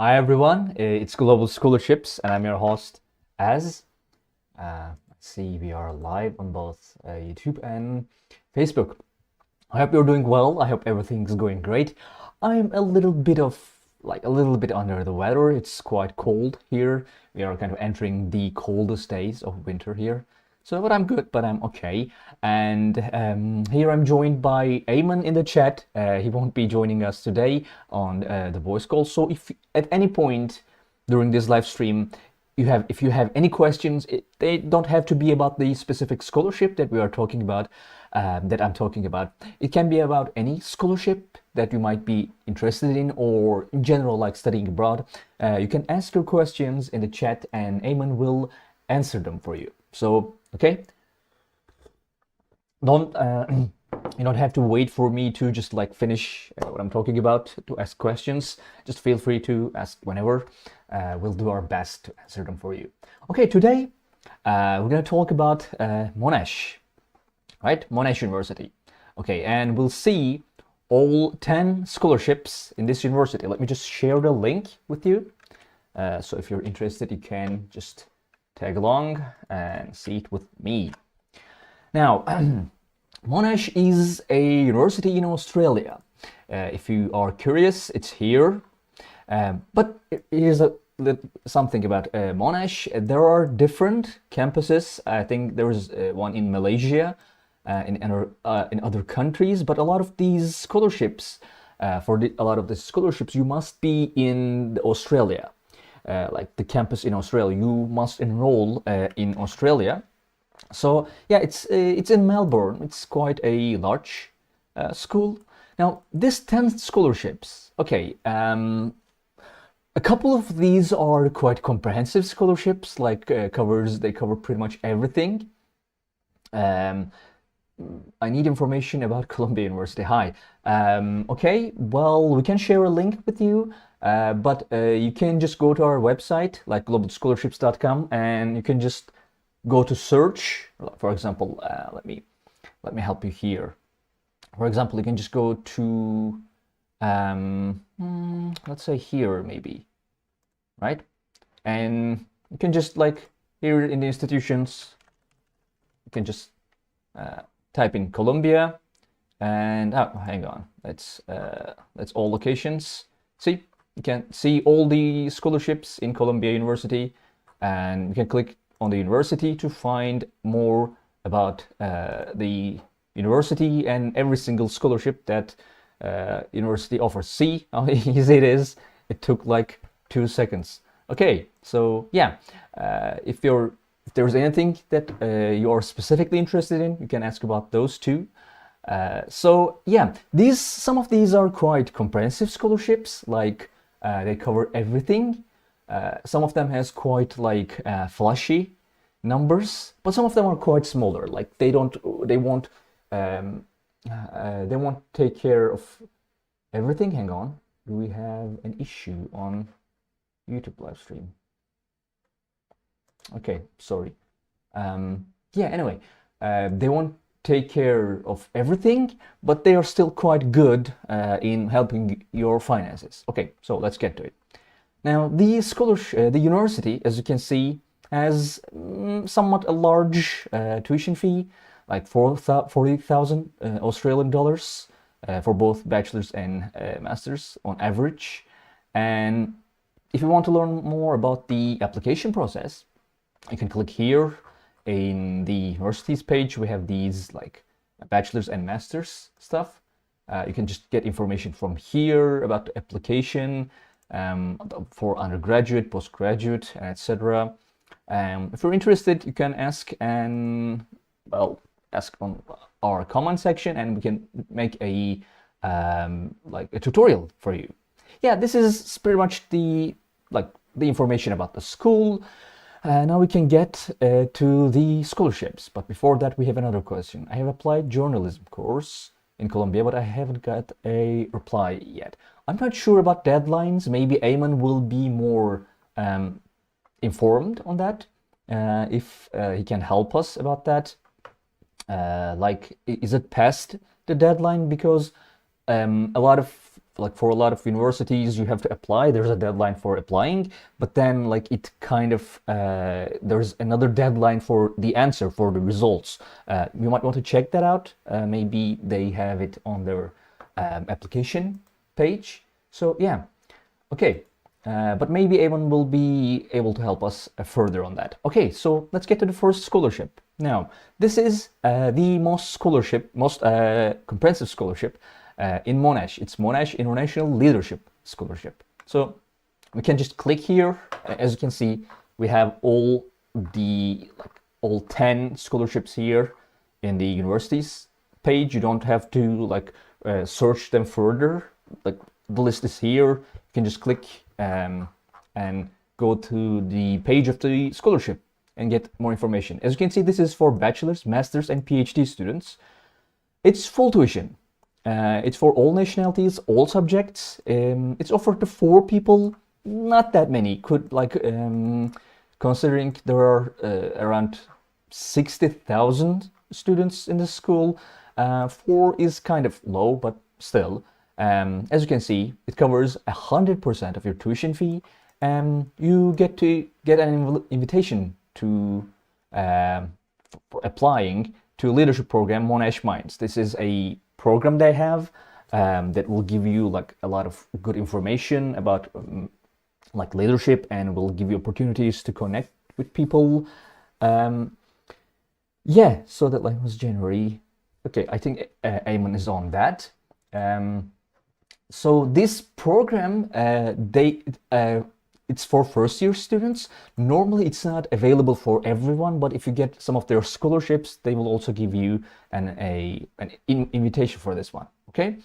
Hi everyone, it's Global Scholarships and I'm your host Az. Let's see, we are live on both YouTube and Facebook. I hope you're doing well. I hope everything's going great. I'm a little bit under the weather. It's quite cold here. We are kind of entering the coldest days of winter here. But I'm good, but I'm okay. And here I'm joined by Eamon in the chat. He won't be joining us today on the voice call. So if at any point during this live stream if you have any questions, they don't have to be about the specific scholarship that we are talking about, that I'm talking about. It can be about any scholarship that you might be interested in, or in general, like studying abroad. You can ask your questions in the chat and Eamon will answer them for you. So, okay? Don't you don't have to wait for me to just like finish what I'm talking about to ask questions. Just feel free to ask whenever. We'll do our best to answer them for you. Okay, today we're gonna talk about Monash, right? Monash University. Okay, and we'll see all 10 scholarships in this university. Let me just share the link with you. So if you're interested, you can just tag along and see it with me. Now, Monash is a university in Australia. If you are curious, it's here. But here's something about Monash. There are different campuses. I think there is one in Malaysia, in other countries. But a lot of these scholarships, a lot of the scholarships, you must be in Australia. Like the campus in Australia, you must enroll in Australia. So yeah, it's in Melbourne. It's quite a large school. Now, this 10 scholarships, okay, a couple of these are quite comprehensive scholarships, like they cover pretty much everything. I need information about Columbia University. Hi. Okay, well, we can share a link with you, but you can just go to our website, like globalscholarships.com, and you can just go to search. For example, let me help you here. For example, you can just go to let's say here maybe, right? And you can just like here in the institutions, you can just type in Columbia, and hang on, that's all locations. See, you can see all the scholarships in Columbia University, and you can click on the university to find more about the university and every single scholarship that university offers. See how easy it is? It took like 2 seconds. Okay, so yeah, if there's anything that you are specifically interested in, you can ask about those too. So yeah, some of these are quite comprehensive scholarships, like they cover everything. Some of them has quite like flashy numbers, but some of them are quite smaller. Like they won't take care of everything. Hang on, do we have an issue on YouTube live stream? Okay, sorry. Yeah, anyway, they won't take care of everything, but they are still quite good in helping your finances. Okay, so let's get to it. Now, the university, as you can see, has somewhat a large tuition fee, like 40,000 Australian dollars for both bachelor's and master's on average. And if you want to learn more about the application process, you can click here in the university's page. We have these like bachelor's and master's stuff. You can just get information from here about the application for undergraduate, postgraduate, and etc. If you're interested, you can ask on our comment section, and we can make a tutorial for you. Yeah, this is pretty much the information about the school. Now we can get to the scholarships, but before that we have another question. I have applied journalism course in Columbia, but I haven't got a reply yet. I'm not sure about deadlines. Maybe Eamon will be more informed on that, if he can help us about that. Like, is it past the deadline? Because a lot of like for a lot of universities, you have to apply. There's a deadline for applying, but then like it kind of there's another deadline for the answer, for the results. You might want to check that out. Maybe they have it on their application page. So yeah, okay. But maybe Eamon will be able to help us further on that. Okay, so let's get to the first scholarship. Now, this is the most comprehensive scholarship in Monash. It's Monash International Leadership Scholarship. So we can just click here. As you can see, we have all 10 scholarships here in the universities page. You don't have to search them further. Like the list is here. You can just click and go to the page of the scholarship and get more information. As you can see, this is for bachelor's, master's, and PhD students. It's full tuition. It's for all nationalities, all subjects. It's offered to 4 people, not that many. Considering there are around 60,000 students in the school, 4 is kind of low, but still. As you can see, it covers 100% of your tuition fee, and you get to get an invitation to for applying to a leadership program, Monash Minds. This is a program they have that will give you like a lot of good information about like leadership, and will give you opportunities to connect with people. Yeah, so that line was January. Okay, I think Eamon is on that. So this program, it's for first-year students. Normally, it's not available for everyone, but if you get some of their scholarships, they will also give you an invitation for this one. Okay,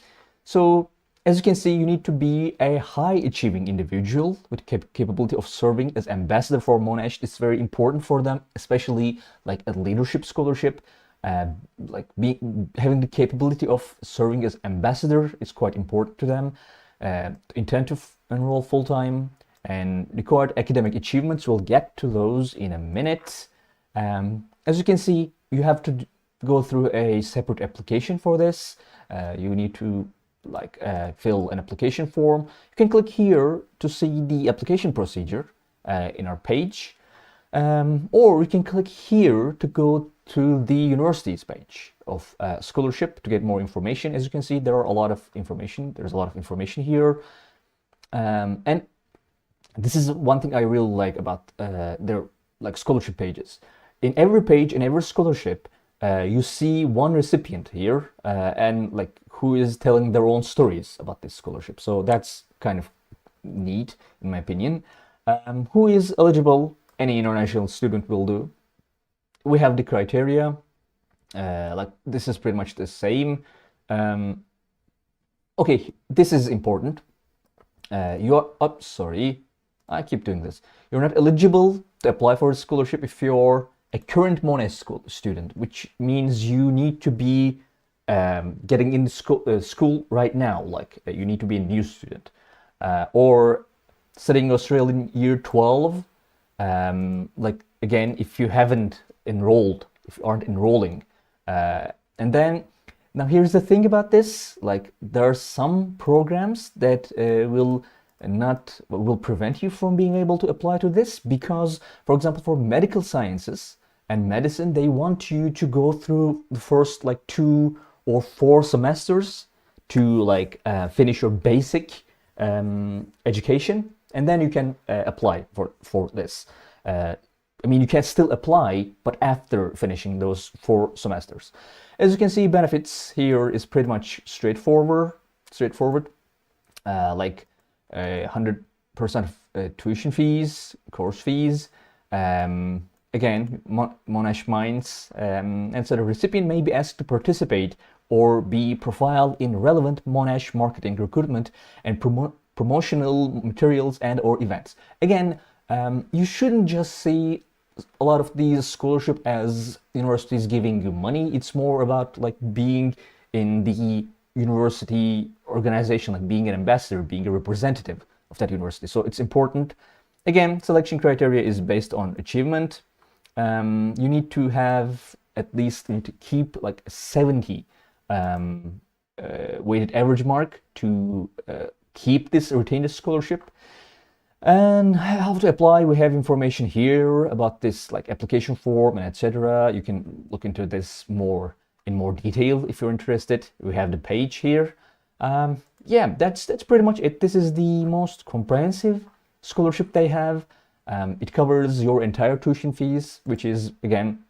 so as you can see, you need to be a high-achieving individual with capability of serving as ambassador for Monash. It's very important for them, especially like a leadership scholarship. Having the capability of serving as ambassador is quite important to them. Intend to enroll full-time, and required academic achievements, we'll get to those in a minute. As you can see, you have to go through a separate application for this. You need to fill an application form. You can click here to see the application procedure in our page, or you can click here to go to the university's page of scholarship to get more information. As you can see, there are a lot of information. There's a lot of information here, and this is one thing I really like about their scholarship pages. In every page, in every scholarship, you see one recipient here, and who is telling their own stories about this scholarship. So that's kind of neat, in my opinion. Who is eligible? Any international student will do. We have the criteria. This is pretty much the same. Okay, this is important. Sorry, I keep doing this. You're not eligible to apply for a scholarship if you're a current Monash school student, which means you need to be getting in school right now. You need to be a new student, or studying Australian year 12. Again, if you haven't enrolled, if you aren't enrolling, and then now here's the thing about this. There are some programs that will prevent you from being able to apply to this, because, for example, for medical sciences and medicine, they want you to go through the first 2 or 4 semesters to finish your basic education, and then you can apply for this. You can still apply, but after finishing those 4 semesters. As you can see, benefits here is pretty much straightforward. 100% of tuition fees, course fees. Again, Monash Minds, and so the recipient may be asked to participate or be profiled in relevant Monash marketing, recruitment, and promotional materials and or events. Again, you shouldn't just see a lot of these scholarship as universities giving you money. It's more about being in the university organization, being an ambassador, being a representative of that university. So it's important. Again, selection criteria is based on achievement. You need to have at least, keep 70 weighted average mark to retain this scholarship. And how to apply, we have information here about this, like application form and etc. You can look into this in more detail if you're interested. We have the page here. Yeah, that's pretty much it. This is the most comprehensive scholarship they have. It covers your entire tuition fees, which is again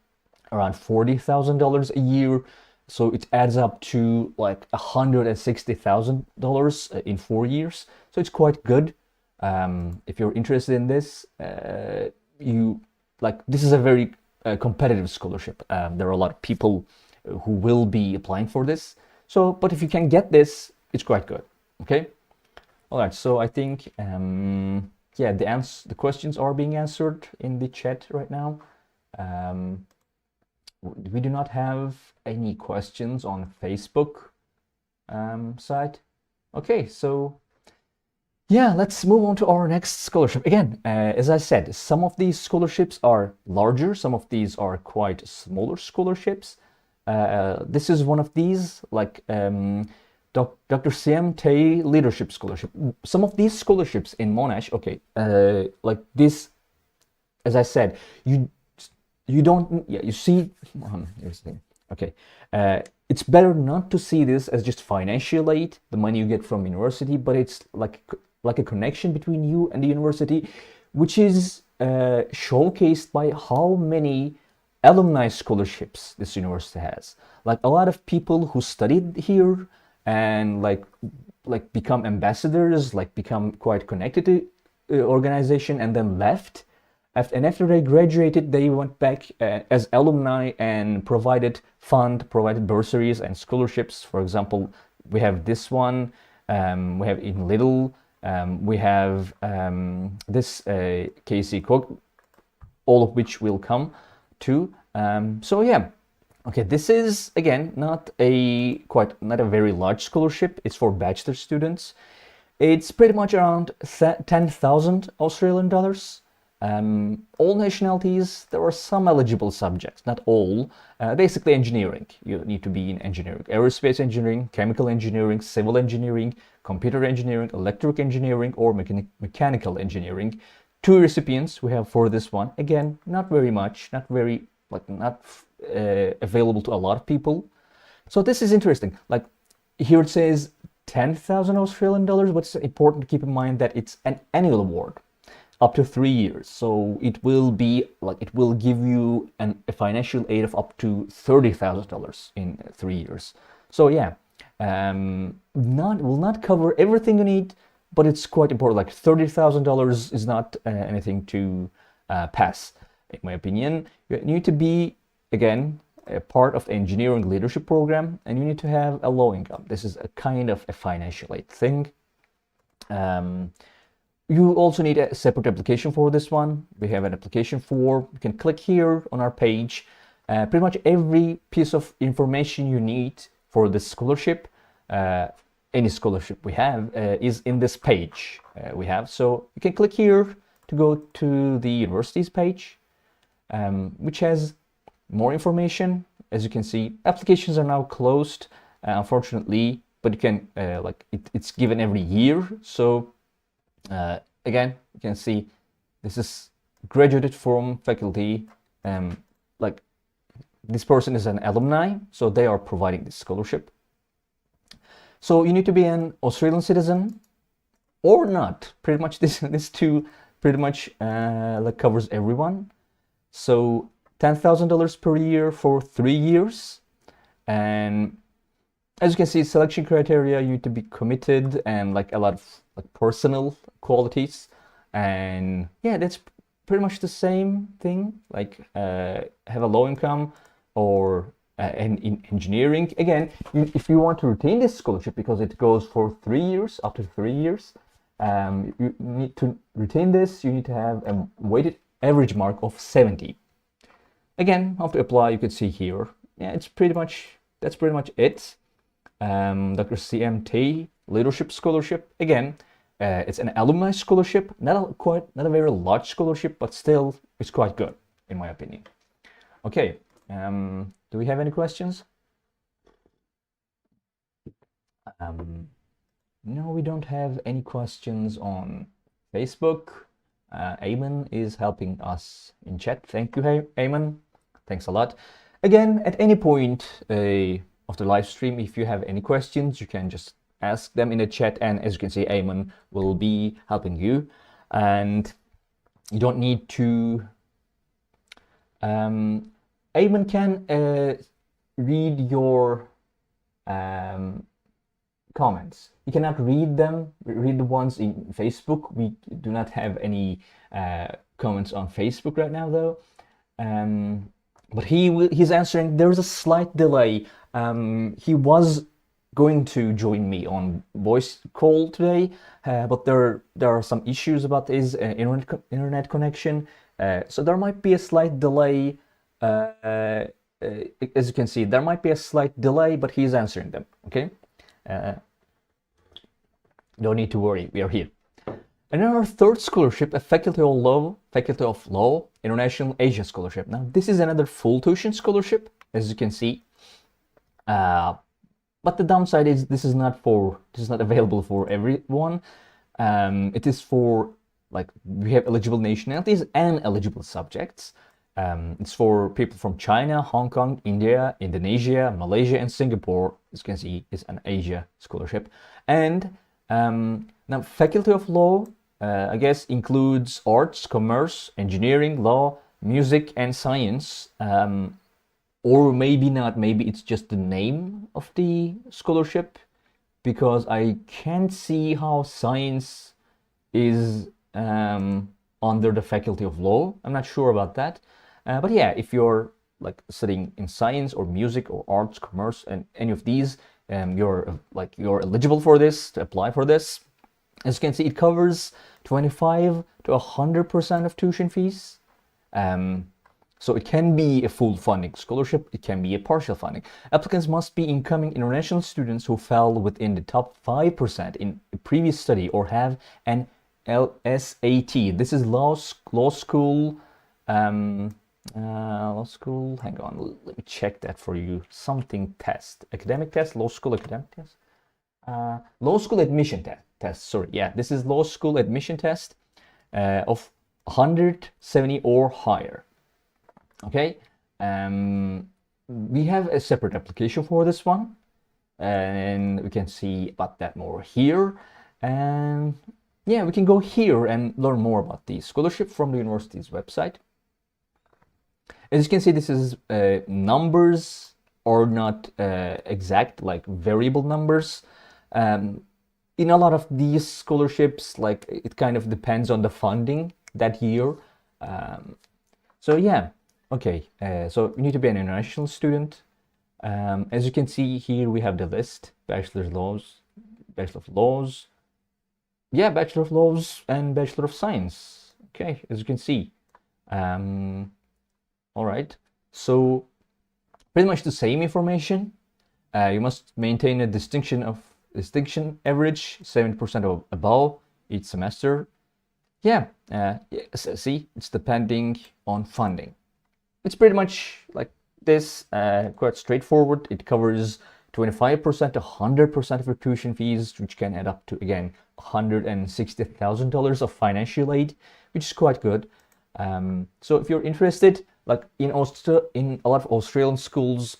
around $40,000 a year. So it adds up to like $160,000 in 4 years. So it's quite good. If you're interested in this, this is a very competitive scholarship. There are a lot of people who will be applying for this. So, but if you can get this, it's quite good. Okay. All right. So I think, yeah, the questions are being answered in the chat right now. We do not have any questions on Facebook site. Okay, so yeah, let's move on to our next scholarship. Again, as I said, some of these scholarships are larger, some of these are quite smaller scholarships. This is one of these, like Dr. CM Tay Leadership Scholarship. Some of these scholarships in Monash, okay, like this, as I said, you don't, yeah, you see, here's the thing. Okay, it's better not to see this as just financial aid, the money you get from university, but it's like a connection between you and the university, which is showcased by how many alumni scholarships this university has. Like a lot of people who studied here and like become ambassadors, like become quite connected to organization and then left. And after they graduated, they went back as alumni and provided bursaries and scholarships. For example, we have this one, we have in Little, we have this KC Cook, all of which will come to. So yeah, okay, this is again not a very large scholarship. It's for bachelor students. It's pretty much around 10,000 Australian dollars. All nationalities, there are some eligible subjects, not all. Basically engineering, you need to be in engineering, aerospace engineering, chemical engineering, civil engineering, computer engineering, electrical engineering, or mechanical engineering. 2 recipients we have for this one. Again, not very much, not available to a lot of people. So this is interesting. Like here it says 10,000 Australian dollars, but it's important to keep in mind that it's an annual award up to 3 years. So it will give you a financial aid of up to $30,000 in 3 years. So yeah, will not cover everything you need, but it's quite important. Like $30,000 is not anything to pass, in my opinion. You need to be, again, a part of the engineering leadership program, and you need to have a low income. This is a kind of a financial aid thing. You also need a separate application for this one. We have an application form. You can click here on our page. Pretty much every piece of information you need for this scholarship, any scholarship we have, is in this page we have. So you can click here to go to the university's page, which has more information. As you can see, applications are now closed, unfortunately, but you can, it's given every year. So again, you can see this is graduated from faculty. Like this person is an alumni, so they are providing this scholarship. So you need to be an Australian citizen or not. Pretty much this two pretty much covers everyone. So $10,000 per year for 3 years, and as you can see, selection criteria, you need to be committed and like a lot of personal qualities. And yeah, that's pretty much the same thing, like have a low income or in engineering. Again, if you want to retain this scholarship, because it goes for 3 years, up to 3 years, you need to retain this, you need to have a weighted average mark of 70. Again, how to apply, you can see here. Yeah, that's pretty much it. Dr. CM Tay Leadership Scholarship. Again, it's an alumni scholarship, not a very large scholarship, but still it's quite good in my opinion. Okay, do we have any questions? No, we don't have any questions on Facebook. Ayman is helping us in chat. Thank you, Ayman. Thanks a lot. Again, at any point of the live stream, if you have any questions, you can just ask them in the chat, and as you can see, Ayman will be helping you. And you don't need to... Ayman can read your comments. You cannot read the ones in Facebook. We do not have any comments on Facebook right now, though. But he's answering. There's a slight delay. He was going to join me on voice call today, but there are some issues about his internet connection. So there might be a slight delay. As you can see, there might be a slight delay, but he's answering them. Okay. Don't need to worry, we are here. And our third scholarship, a Faculty of Law International Asia Scholarship. Now, this is another full tuition scholarship, as you can see. But the downside is this is not available for everyone. It is for, like, we have eligible nationalities and eligible subjects. It's for people from China, Hong Kong, India, Indonesia, Malaysia, and Singapore. As you can see, it's an Asia scholarship. And now, Faculty of Law, I guess, includes arts, commerce, engineering, law, music, and science. Or maybe not, maybe it's just the name of the scholarship, because I can't see how science is under the Faculty of Law. I'm not sure about that. But yeah, if you're like studying in science or music or arts, commerce, and any of these, you're eligible for this, to apply for this. As you can see, it covers 25 to 100% of tuition fees. So it can be a full funding scholarship, it can be a partial funding. Applicants must be incoming international students who fell within the top 5% in a previous study or have an LSAT. This is law school. Law school, hang on, let me check that for you. Something test, academic test, law school academic test, law school admission test. Sorry, yeah, this is law school admission test of 170 or higher. Okay, we have a separate application for this one, and we can see about that more here. And yeah, we can go here and learn more about the scholarship from the university's website. As you can see, this is numbers are not exact, like variable numbers. In a lot of these scholarships, like, it kind of depends on the funding that year. So yeah, okay. So you need to be an international student. As you can see here, we have the list: Bachelor of Laws, yeah, Bachelor of Laws and Bachelor of Science. Okay, as you can see. All right, so pretty much the same information. You must maintain a distinction average 70% or above each semester. Yeah, see, it's depending on funding. It's pretty much like this, quite straightforward. It covers 25% to 100% of your tuition fees, which can add up to, again, $160,000 of financial aid, which is quite good. So if you're interested, like in a lot of Australian schools,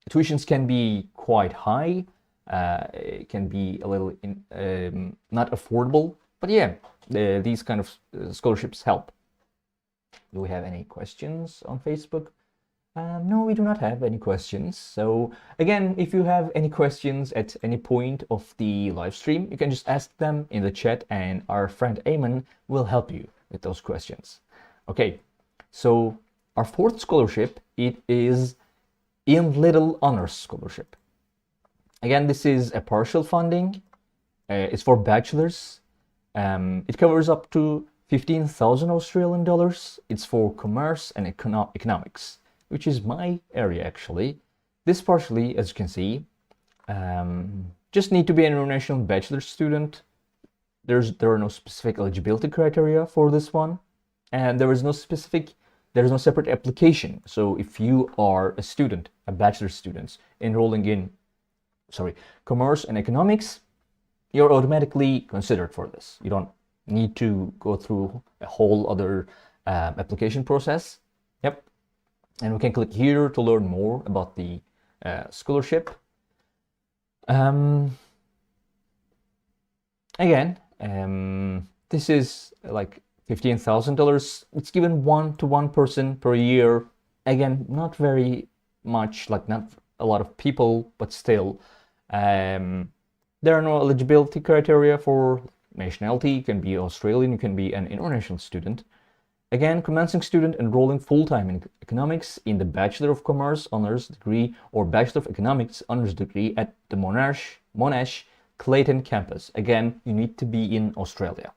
tuitions can be quite high. It can be a little not affordable, but yeah, these kind of scholarships help. Do we have any questions on Facebook? No, we do not have any questions. So again, if you have any questions at any point of the live stream, you can just ask them in the chat, and our friend Ayman will help you with those questions. Okay, so our fourth scholarship, it is Ian Little Honors Scholarship. Again, this is a partial funding. It's for bachelors. It covers up to 15,000 Australian dollars. It's for commerce and economics, which is my area actually. This partially, as you can see, just need to be an international bachelor student. There are no specific eligibility criteria for this one, and there is no separate application. So if you are a student, a bachelor student, enrolling in commerce and economics, you're automatically considered for this. You don't need to go through a whole other application process. Yep. And we can click here to learn more about the scholarship. Again, this is like $15,000. It's given to one person per year. Again, not very much, like not a lot of people, but still. There are no eligibility criteria for nationality. You can be Australian, you can be an international student. Again, commencing student enrolling full-time in economics in the Bachelor of Commerce honors degree or Bachelor of Economics honors degree at the Monash Clayton campus. Again, you need to be in Australia.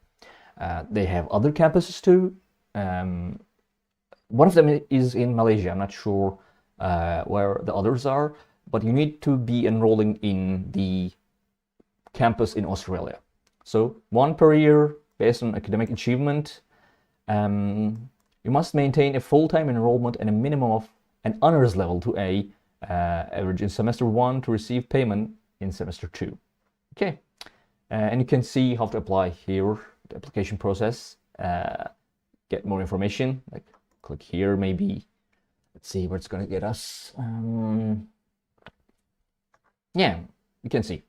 They have other campuses too. One of them is in Malaysia. I'm not sure where the others are, but you need to be enrolling in the campus in Australia. So one per year based on academic achievement. You must maintain a full-time enrollment and a minimum of an honors level to A, average in semester 1 to receive payment in semester 2. Okay, and you can see how to apply here, the application process, get more information, like click here maybe. Let's see where it's going to get us. Yeah, you can see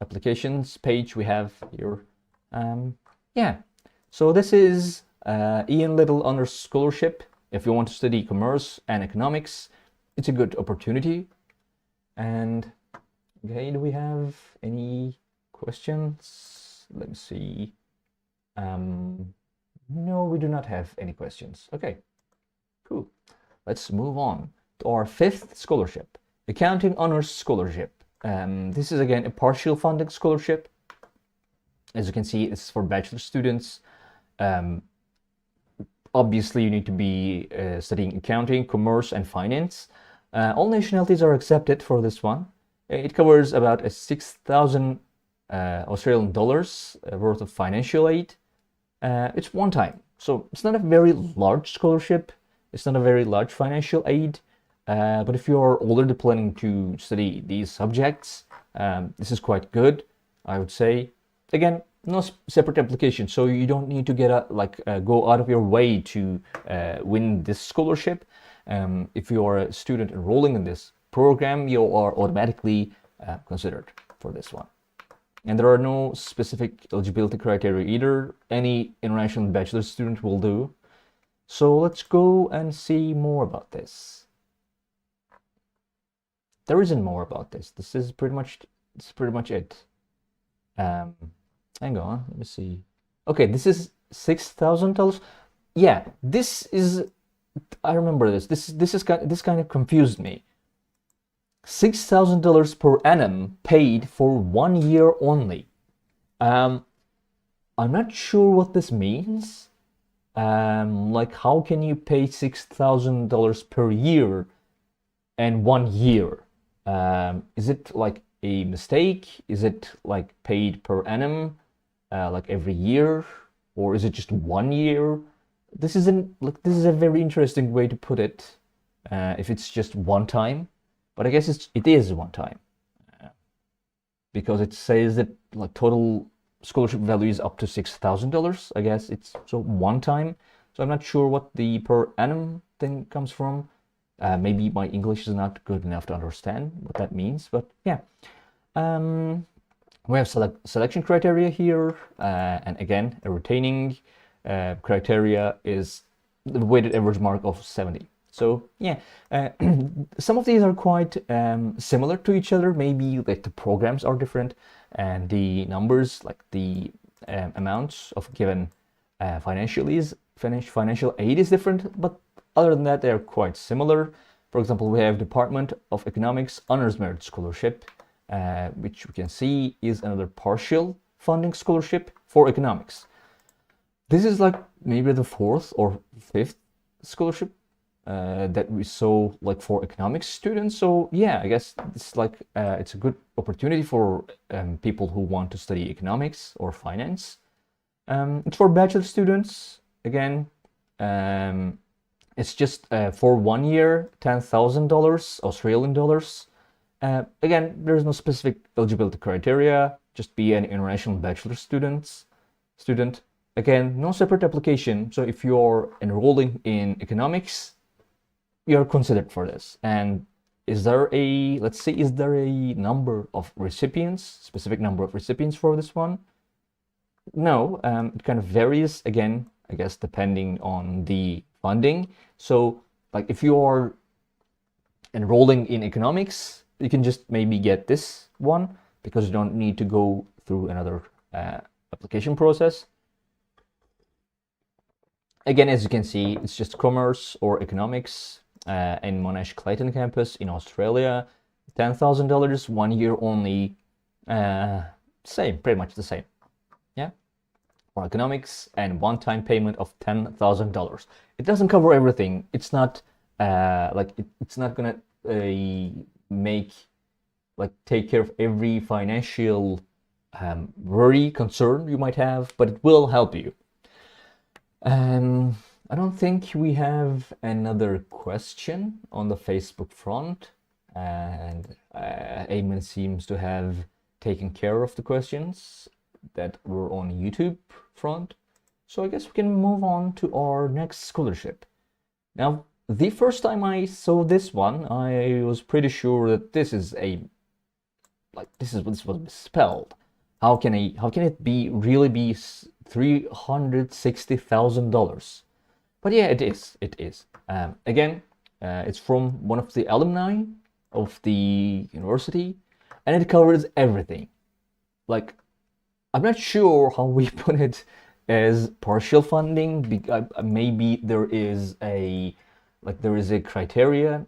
applications page we have here. Yeah, so this is Ian Little Honors Scholarship. If you want to study commerce and economics, it's a good opportunity. And okay, do we have any questions? Let me see. No, we do not have any questions. Okay, cool. Let's move on to our 5th scholarship, Accounting Honors Scholarship. This is again a partial funding scholarship. As you can see, it's for bachelor students. Obviously, you need to be studying accounting, commerce, and finance. All nationalities are accepted for this one. It covers about 6,000 Australian dollars worth of financial aid. It's one time, so it's not a very large scholarship. It's not a very large financial aid. But if you're already planning to study these subjects, this is quite good, I would say. Again, no separate application, so you don't need to get go out of your way to win this scholarship. If you are a student enrolling in this program, you are automatically considered for this one. And there are no specific eligibility criteria either. Any international bachelor student will do. So let's go and see more about this. There isn't more about this. This is pretty much it. Hang on, let me see. Okay, this is $6,000. Yeah, this is. I remember this. This kind of confused me. $6,000 per annum paid for 1 year only. I'm not sure what this means. Like, how can you pay $6,000 per year and 1 year? Is it like a mistake? Is it like paid per annum, like every year, or is it just 1 year? This is a very interesting way to put it. If it's just one time, but I guess it is one time, because it says that like total scholarship value is up to $6,000. I guess it's so one time. So I'm not sure what the per annum thing comes from. Maybe my English is not good enough to understand what that means, but yeah. We have selection criteria here, and again, a retaining criteria is the weighted average mark of 70. So yeah, some of these are quite similar to each other. Maybe like the programs are different, and the numbers, like the amounts of given financial aid is different. But other than that, they are quite similar. For example, we have Department of Economics Honors Merit Scholarship, which we can see is another partial funding scholarship for economics. This is like maybe the 4th or 5th scholarship that we saw like for economics students. So yeah, I guess it's like it's a good opportunity for people who want to study economics or finance. It's for bachelor students. Again, it's just for 1 year, $10,000 Australian dollars. Again, there's no specific eligibility criteria. Just be an international bachelor student. Again, no separate application. So if you're enrolling in economics, you're considered for this. And is there a, let's see, is there a number of recipients, specific number of recipients for this one? No, it kind of varies, again, I guess, depending on the funding. So like if you are enrolling in economics, you can just maybe get this one because you don't need to go through another application process. Again, as you can see, it's just commerce or economics in Monash Clayton campus in Australia. $10,000, 1 year only. Same, pretty much the same. Yeah, for economics, and one-time payment of $10,000. It doesn't cover everything. It's not it's not gonna take care of every financial worry, concern you might have, but it will help you. I don't think we have another question on the Facebook front, and Eamon seems to have taken care of the questions that were on YouTube front. So I guess we can move on to our next scholarship. Now, the first time I saw this one, I was pretty sure that this is this was misspelled. How can it really be $360,000? But yeah, it is. Again, it's from one of the alumni of the university, and it covers everything. Like, I'm not sure how we put it as partial funding. Maybe there is a criteria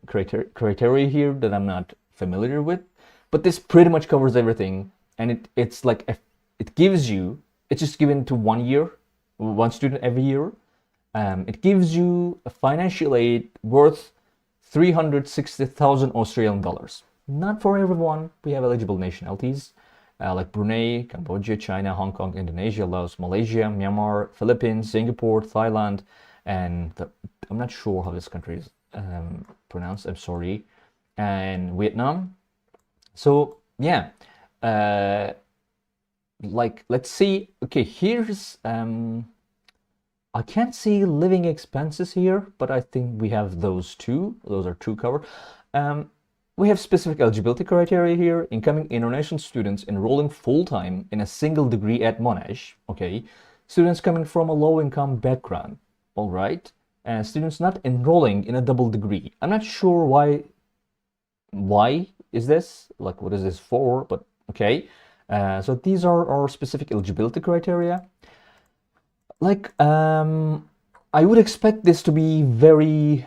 here that I'm not familiar with. But this pretty much covers everything, and it's just given to 1 year, one student every year. It gives you a financial aid worth 360,000 Australian dollars. Not for everyone. We have eligible nationalities like Brunei, Cambodia, China, Hong Kong, Indonesia, Laos, Malaysia, Myanmar, Philippines, Singapore, Thailand, and I'm not sure how this country is pronounced. I'm sorry, and Vietnam. So yeah, let's see. Okay, here's I can't see living expenses here, but I think we have those two. Those are two covered. We have specific eligibility criteria here. Incoming international students enrolling full-time in a single degree at Monash. Okay, students coming from a low-income background. All right, and students not enrolling in a double degree. I'm not sure why is this, like, what is this for, but okay. So these are our specific eligibility criteria. Like, I would expect this to be very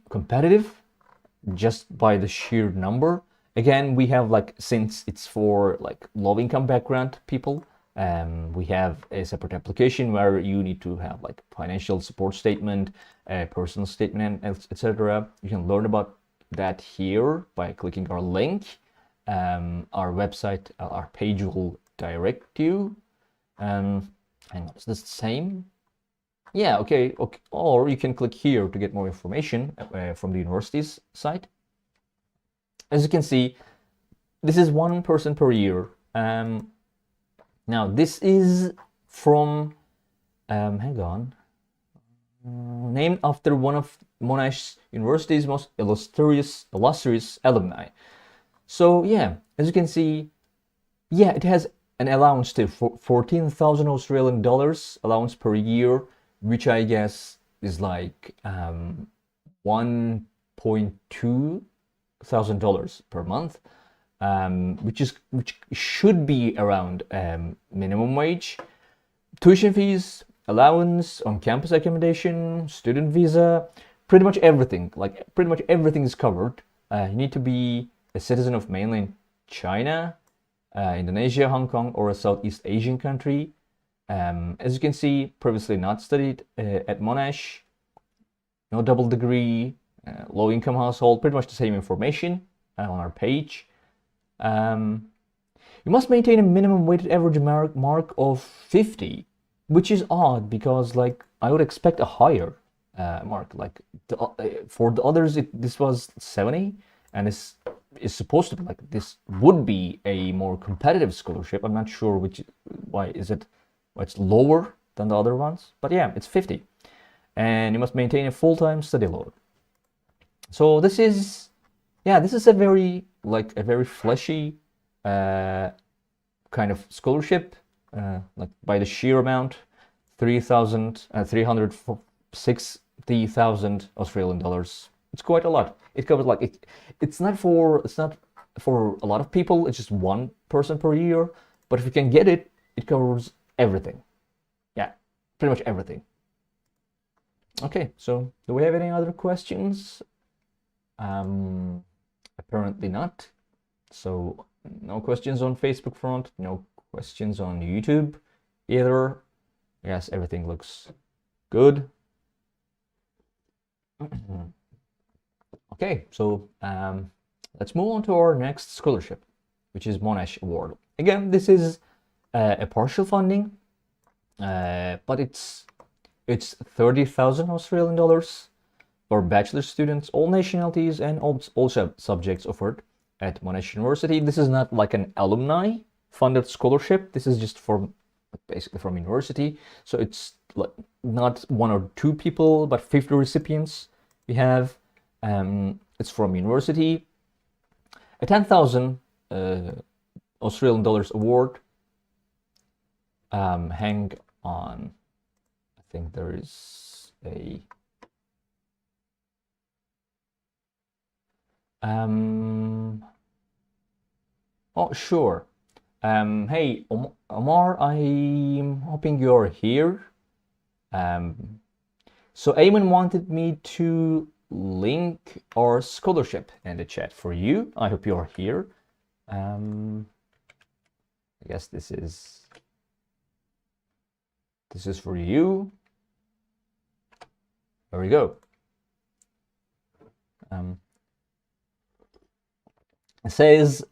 competitive just by the sheer number. Again, we have, like, since it's for like low income background people, we have a separate application where you need to have like financial support statement, personal statement, etc. You can learn about that here by clicking our link. Our website, our page will direct you. And is this the same? Yeah, okay. Or you can click here to get more information from the university's site. As you can see, this is one person per year. Now this is from hang on, named after one of Monash University's most illustrious alumni. So yeah, as you can see, yeah, it has an allowance to 14,000 Australian dollars allowance per year, which I guess is like $1.2 thousand per month, which should be around minimum wage. Tuition fees, allowance, on-campus accommodation, student visa, pretty much everything. Like, pretty much everything is covered. You need to be a citizen of mainland China, Indonesia, Hong Kong, or a Southeast Asian country. As you can see, previously not studied at Monash, no double degree, low income household, pretty much the same information on our page. You must maintain a minimum weighted average mark of 50, which is odd because, like, I would expect a higher mark. Like, for the others, this was 70, and this is supposed to be like, this would be a more competitive scholarship. I'm not sure why it's lower than the other ones, but yeah, it's 50, and you must maintain a full-time study load. So this is a very fleshy kind of scholarship, like by the sheer amount, 360,000 Australian dollars. It's quite a lot. It covers like it's not for a lot of people. It's just one person per year. But if you can get it, it covers everything. Yeah, pretty much everything. Okay, so do we have any other questions? Apparently not. So no questions on Facebook front, no questions on YouTube either. Yes, everything looks good. Okay, so let's move on to our next scholarship, which is Monash Award. Again, this is a partial funding, but it's 30,000 Australian dollars for bachelor students, all nationalities and all subjects offered at Monash University. This is not like an alumni funded scholarship. This is just basically from university. So it's like not one or two people, but 50 recipients we have. It's from university. A 10,000 Australian dollars award. Hang on. I think there is a oh, sure. Hey, Omar, I'm hoping you're here. So Eamon wanted me to link our scholarship in the chat for you. I hope you're here. I guess this is for you. There we go. It says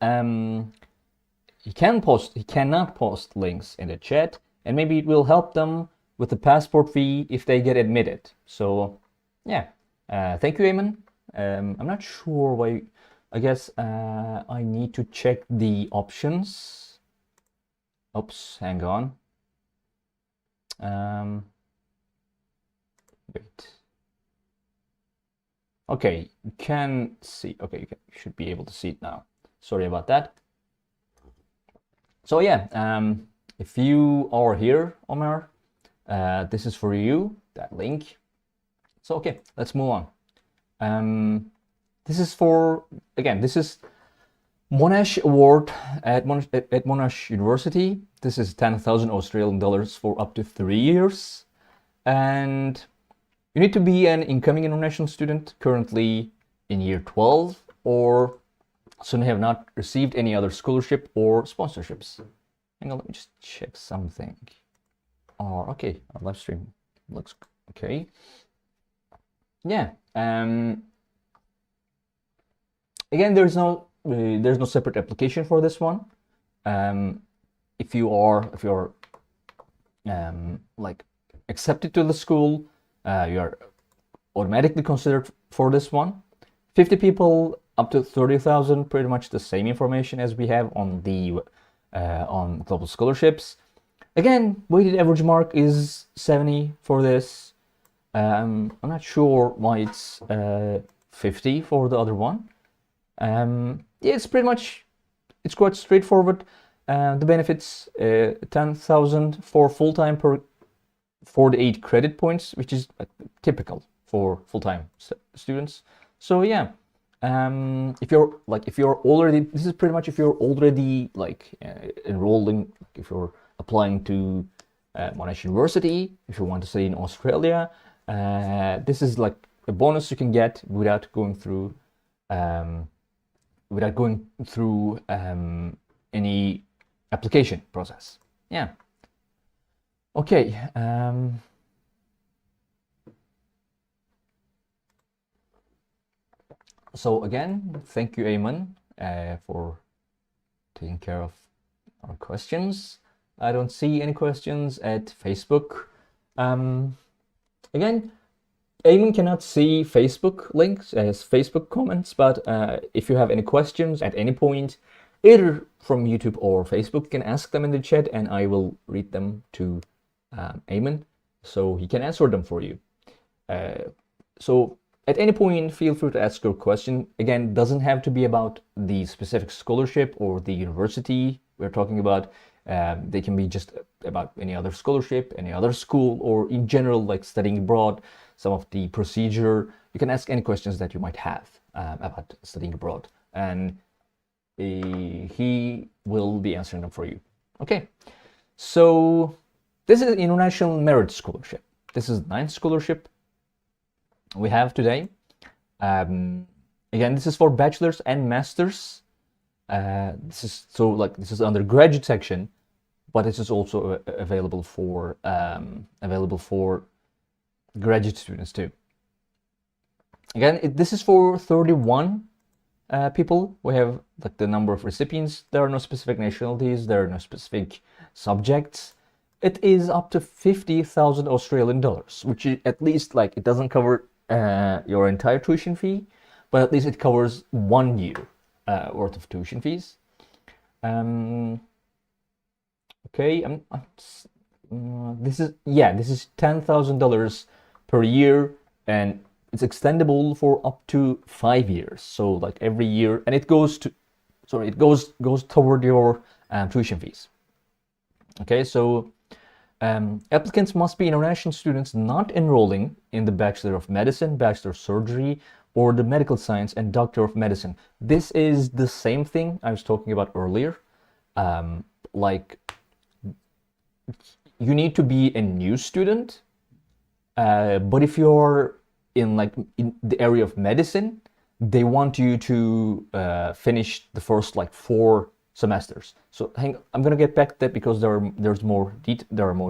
he cannot post links in the chat, and maybe it will help them with the passport fee if they get admitted. So yeah, thank you, Eamon. I'm not sure why. I guess I need to check the options. Oops, hang on. Wait. Okay, you can see. Okay, you should be able to see it now. Sorry about that. So yeah, if you are here, Omar, this is for you, that link. So okay, let's move on. This is this is Monash Award at Monash University. This is 10,000 Australian dollars for up to 3 years. And you need to be an incoming international student currently in year 12 or soon have not received any other scholarship or sponsorships. Hang on, let me just check something. Oh, okay, our live stream looks okay. Yeah. Again, there's no separate application for this one. If you're like accepted to the school, you are automatically considered for this one. 50 people up to 30,000, pretty much the same information as we have on the on global scholarships. Again, weighted average mark is 70 for this. I'm not sure why it's 50 for the other one. Yeah, it's quite straightforward. The benefits, 10,000 for full-time per 48 credit points, which is typical for full-time students. So yeah, if you're already, this is pretty much if you're already enrolling, if you're applying to Monash University, if you want to stay in Australia, this is like a bonus you can get without going through any application process. Yeah. Okay. So again, thank you, Eamon, for taking care of our questions. I don't see any questions at Facebook. Again, Eamon cannot see Facebook links as Facebook comments, but if you have any questions at any point, either from YouTube or Facebook, you can ask them in the chat and I will read them to Eamon so he can answer them for you. So at any point, feel free to ask your question. Again, doesn't have to be about the specific scholarship or the university we're talking about. They can be just about any other scholarship, any other school, or in general, like studying abroad, some of the procedure. You can ask any questions that you might have about studying abroad, and he will be answering them for you. Okay, so this is International Merit Scholarship. This is 9th scholarship we have today. Again, this is for bachelor's and master's. This is undergraduate section, but this is also available for graduate students too. Again, this is for 31 people. We have like the number of recipients. There are no specific nationalities. There are no specific subjects. It is up to 50,000 Australian dollars, which is at least like it doesn't cover your entire tuition fee, but at least it covers 1 year worth of tuition fees. Okay, this is $10,000 per year, and it's extendable for up to 5 years. So like every year, and it goes toward your tuition fees. Okay, so applicants must be international students not enrolling in the Bachelor of Medicine, Bachelor of Surgery, or the Medical Science and Doctor of Medicine. This is the same thing I was talking about earlier. Like, you need to be a new student, but if you're in the area of medicine, they want you to finish the first 4 semesters. So I'm gonna get back to that because there are more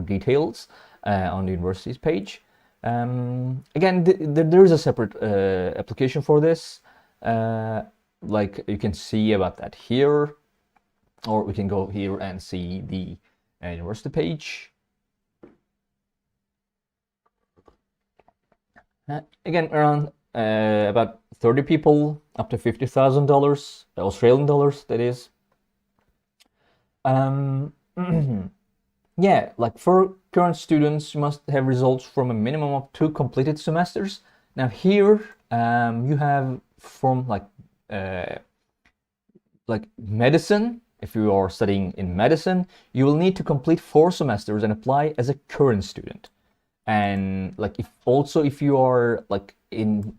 details on the university's page. Again, there is a separate application for this. Like you can see about that here, or we can go here and see the university page. Again, around about 30 people, up to $50,000 Australian dollars. That is. Yeah, like for current students, you must have results from a minimum of 2 completed semesters. Now here, you have from like medicine. If you are studying in medicine, you will need to complete 4 semesters and apply as a current student. And like if you are like in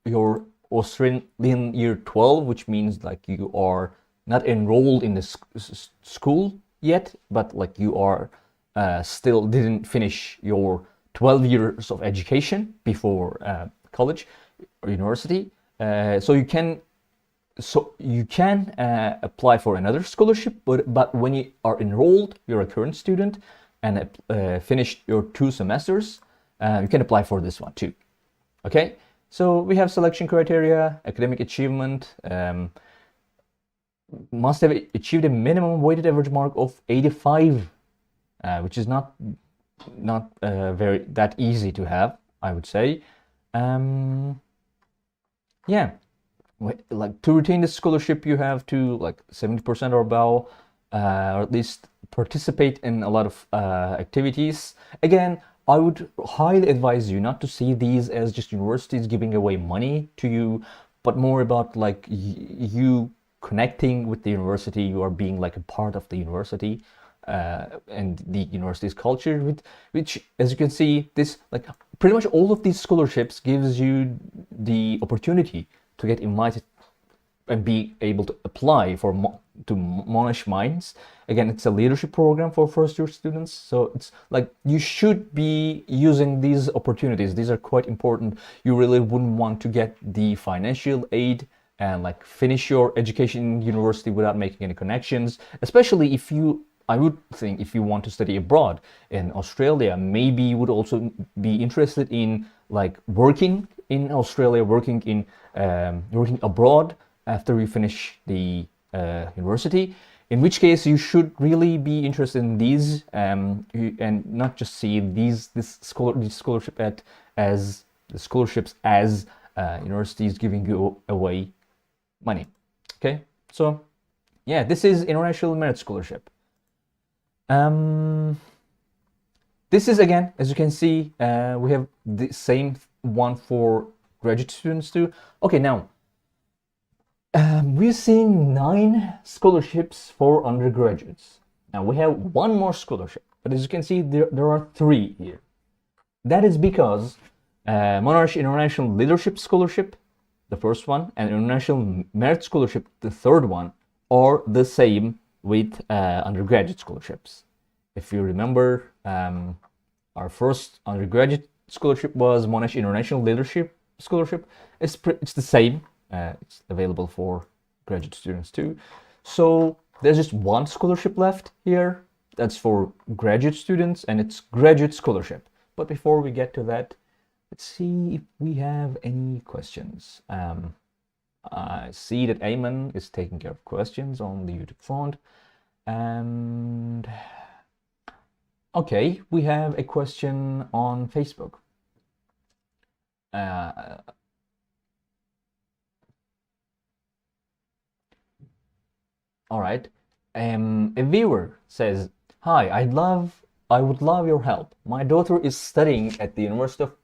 your Australian year 12, which means like you are not enrolled in the school yet, but like you are still didn't finish your 12 years of education before college or university, so you can apply for another scholarship, but when you are enrolled, you're a current student and finished your 2 semesters, you can apply for this one too. Okay, so we have selection criteria: academic achievement, must have achieved a minimum weighted average mark of 85, which is not very that easy to have, I would say. Yeah, like to retain the scholarship, you have to like 70% or above, or at least participate in a lot of activities. Again, I would highly advise you not to see these as just universities giving away money to you, but more about like you connecting with the university. You are being like a part of the university and the university's culture, which, as you can see, this like pretty much all of these scholarships gives you the opportunity to get invited and be able to apply to Monash Minds. Again, it's a leadership program for first-year students, so it's like you should be using these opportunities. These are quite important. You really wouldn't want to get the financial aid and like finish your education in university without making any connections, especially I would think if you want to study abroad in Australia, maybe you would also be interested in like working in Australia, working abroad after you finish the university, in which case you should really be interested in these and not just see this scholarship as the scholarships as universities giving you away money. Okay, so yeah, this is International Merit Scholarship. This is, again, as you can see, we have the same one for graduate students too. Okay, now we're seeing 9 scholarships for undergraduates. Now we have one more scholarship, but as you can see, there are 3 here. That is because Monash International Leadership Scholarship, the first one, and International Merit Scholarship, the third one, are the same with undergraduate scholarships. If you remember, our first undergraduate scholarship was Monash International Leadership Scholarship. It's the same. It's available for graduate students too. So there's just one scholarship left here. That's for graduate students, and it's graduate scholarship. But before we get to that, let's see if we have any questions. I see that Ayman is taking care of questions on the YouTube font. And okay, we have a question on Facebook. All right. A viewer says, "Hi, I would love your help. My daughter is studying at the University of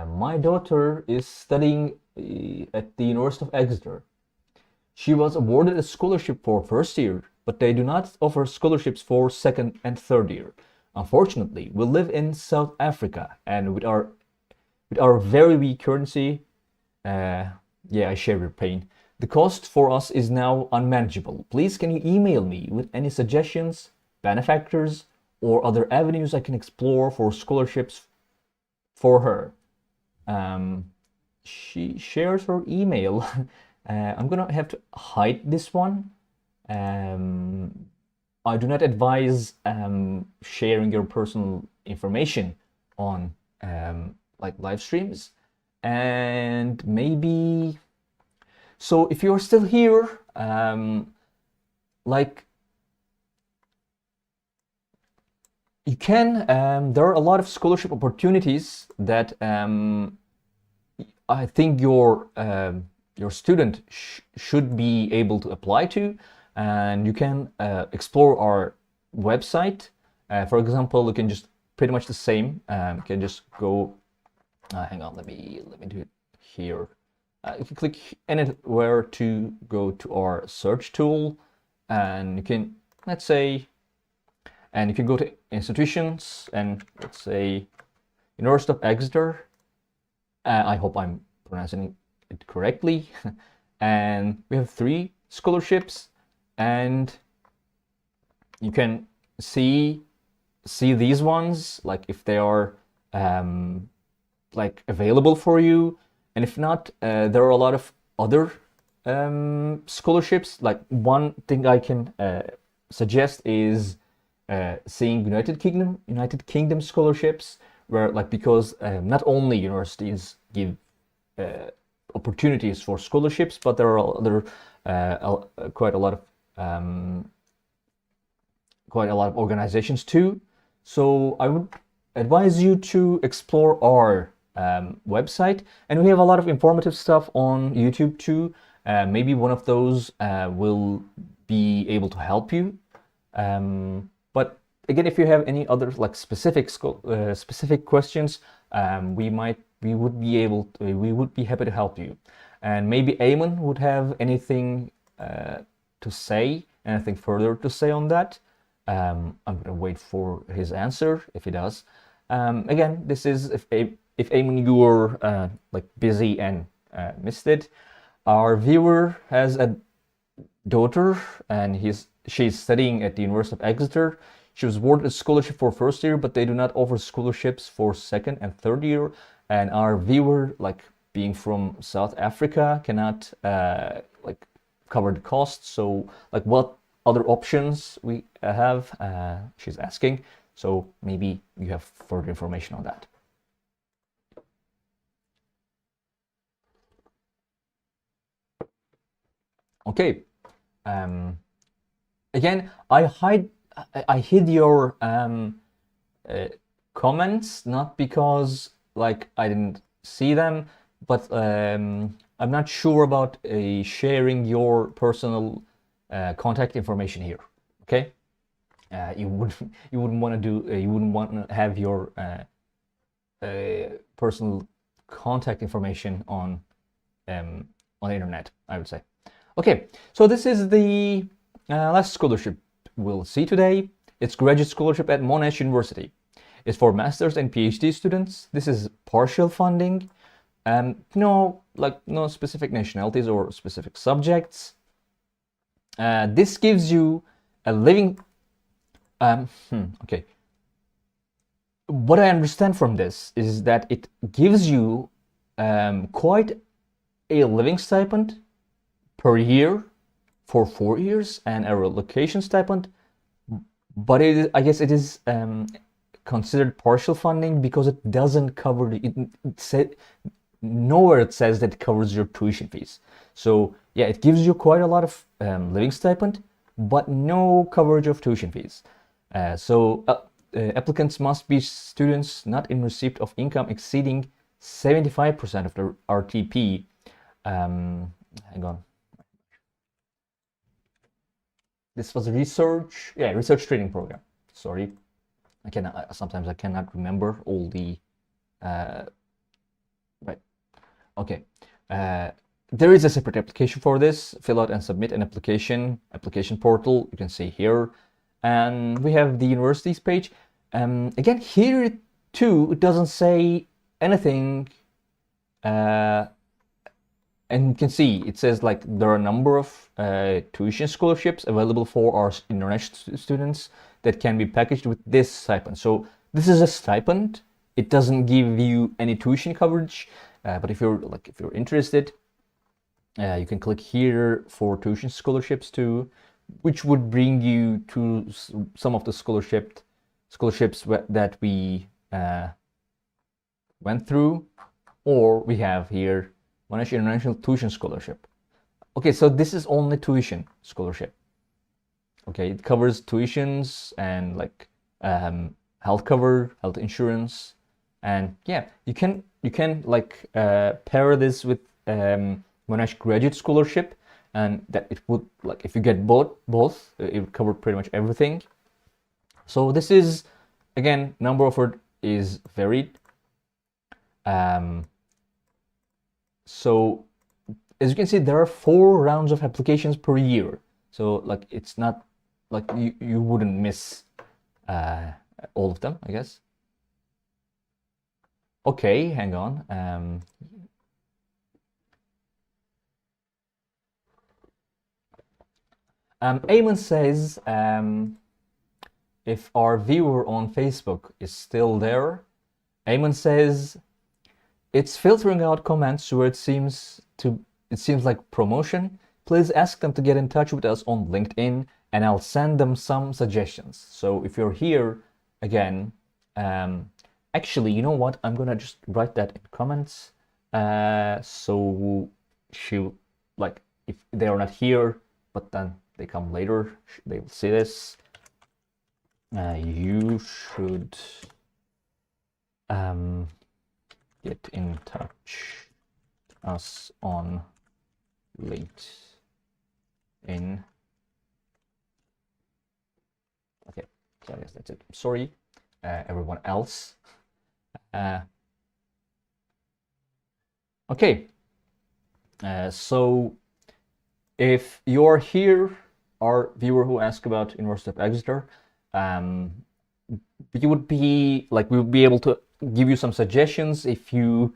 my daughter is studying at the University of Exeter. She was awarded a scholarship for first year, but they do not offer scholarships for second and third year. Unfortunately, we live in South Africa, and with our very weak currency, yeah, I share your pain. The cost for us is now unmanageable. Please, can you email me with any suggestions, benefactors, or other avenues I can explore for scholarships for her?" She shares her email. I'm gonna have to hide this one. I do not advise sharing your personal information on like live streams. And maybe, so if you're still here, like, you can, there are a lot of scholarship opportunities that I think your student should be able to apply to, and you can explore our website. For example, you can just pretty much the same. You can just go. Hang on, let me do it here. You can click anywhere to go to our search tool, and you can, let's say, and you can go to institutions, and let's say University of Exeter. I hope I'm pronouncing it correctly. And we have 3 scholarships, and you can see these ones, like if they are like available for you. And if not, there are a lot of other scholarships. Like, one thing I can suggest is seeing United Kingdom scholarships, where, like, because not only universities give opportunities for scholarships, but there are other quite a lot of organizations too. So I would advise you to explore our website, and we have a lot of informative stuff on YouTube too. Maybe one of those will be able to help you. But again, if you have any other like specific questions, we would be happy to help you. And maybe Eamon would have anything to say, anything further to say on that. I'm gonna wait for his answer if he does. Again, this is if Eamon, you were like busy and missed it. Our viewer has a daughter, and she's studying at the University of Exeter. She was awarded a scholarship for first year, but they do not offer scholarships for second and third year. And our viewer, like being from South Africa, cannot like cover the costs. So, like, what other options we have? She's asking. So maybe you have further information on that. Okay. Again, I hid your comments, not because like I didn't see them, but I'm not sure about sharing your personal contact information here. Okay, you wouldn't want to do you wouldn't want to have your personal contact information on the internet, I would say. Okay, so this is the last scholarship we'll see today. It's graduate scholarship at Monash University. It's for master's and PhD students. This is partial funding, and no specific nationalities or specific subjects. This gives you a living. Okay. What I understand from this is that it gives you quite a living stipend per year for 4 years and a relocation stipend, but I guess it is considered partial funding because it doesn't cover nowhere it says that it covers your tuition fees. So yeah, it gives you quite a lot of living stipend, but no coverage of tuition fees. Applicants must be students not in receipt of income exceeding 75% of the RTP. Hang on. This was a research training program. Sorry, sometimes I cannot remember all the right. Okay. There is a separate application for this. Fill out and submit an application portal. You can see here, and we have the university's page. Again, here too, it doesn't say anything. And you can see it says like there are a number of tuition scholarships available for our international students that can be packaged with this stipend. So this is a stipend. It doesn't give you any tuition coverage, but if you're interested, you can click here for tuition scholarships too, which would bring you to some of the scholarships that we went through, or we have here Monash International Tuition Scholarship. Okay, so this is only tuition scholarship. Okay, it covers tuitions and like health cover, health insurance, and yeah, you can like pair this with Monash Graduate Scholarship, and that it would, like, if you get both, it would cover pretty much everything. So this is, again, number offered is varied. So as you can see, there are 4 rounds of applications per year. So like it's not like you wouldn't miss all of them, I guess. Okay, hang on. Eamon says, if our viewer on Facebook is still there, Eamon says, it's filtering out comments where it seems like promotion. Please ask them to get in touch with us on LinkedIn, and I'll send them some suggestions. So if you're here again, actually, you know what? I'm gonna just write that in comments. So like, if they are not here, but then they come later, they will see this. You should get in touch us on LinkedIn. Okay, so I guess that's it. Sorry, everyone else. Okay, so if you're here, our viewer who asked about University of Exeter, we would be able to give you some suggestions if you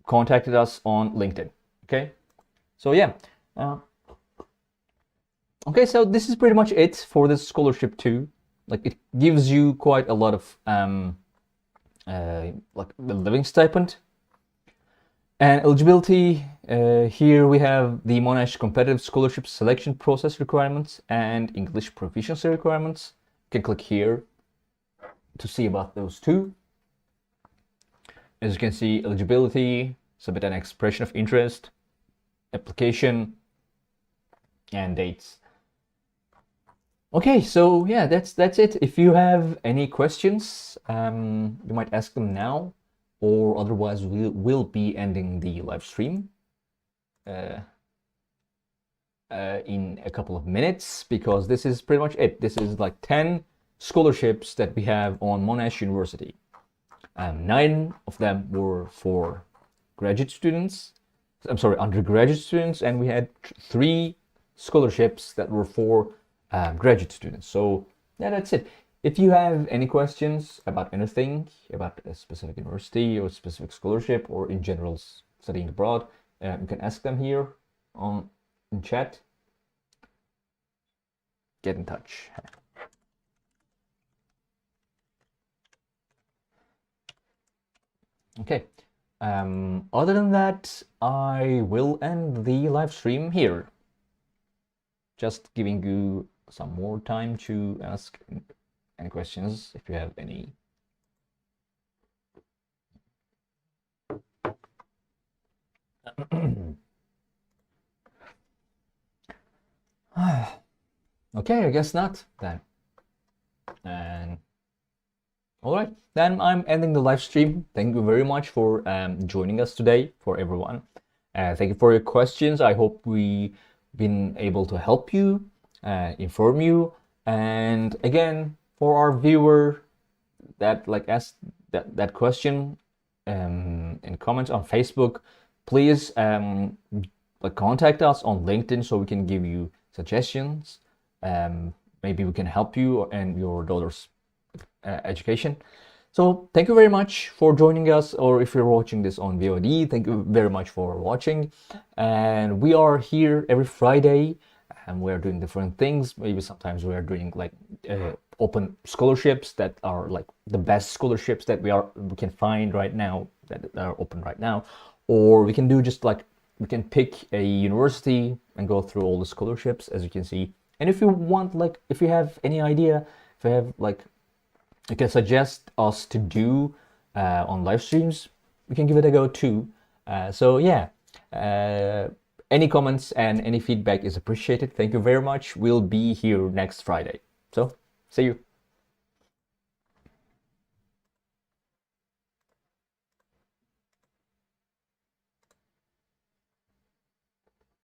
contacted us on LinkedIn. Okay, so yeah. Okay, so this is pretty much it for this scholarship too. Like, it gives you quite a lot of like the living stipend and eligibility. Here we have the Monash competitive scholarship selection process requirements and English proficiency requirements. You can click here to see about those two. As you can see, eligibility, submit an expression of interest, application, and dates. Okay, so yeah, that's it. If you have any questions, you might ask them now, or otherwise we'll be ending the live stream uh, in a couple of minutes, because this is pretty much it. This is like 10 scholarships that we have on Monash University. 9 of them were for graduate students. I'm sorry, undergraduate students, and we had 3 scholarships that were for graduate students. So yeah, that's it. If you have any questions about anything, about a specific university or a specific scholarship, or in general studying abroad, you can ask them here on in chat. Get in touch. Okay. Other than that, I will end the live stream here. Just giving you some more time to ask any questions if you have any. Okay, I guess not then. And all right, then I'm ending the live stream. Thank you very much for joining us today, for everyone. Thank you for your questions. I hope we've been able to help you, inform you, and again, for our viewer that like asked that question in comments on Facebook, please like contact us on LinkedIn so we can give you suggestions. Maybe we can help you and your daughter's education. So thank you very much for joining us, or if you're watching this on VOD, thank you very much for watching. And we are here every Friday, and we're doing different things. Maybe sometimes we are doing like open scholarships that are like the best scholarships that we can find right now, that are open right now, or we can do just like we can pick a university and go through all the scholarships, as you can see. And if you want, like, if you have any idea, if you have like, you can suggest us to do on live streams, we can give it a go too. So yeah, any comments and any feedback is appreciated. Thank you very much. We'll be here next Friday. So see you.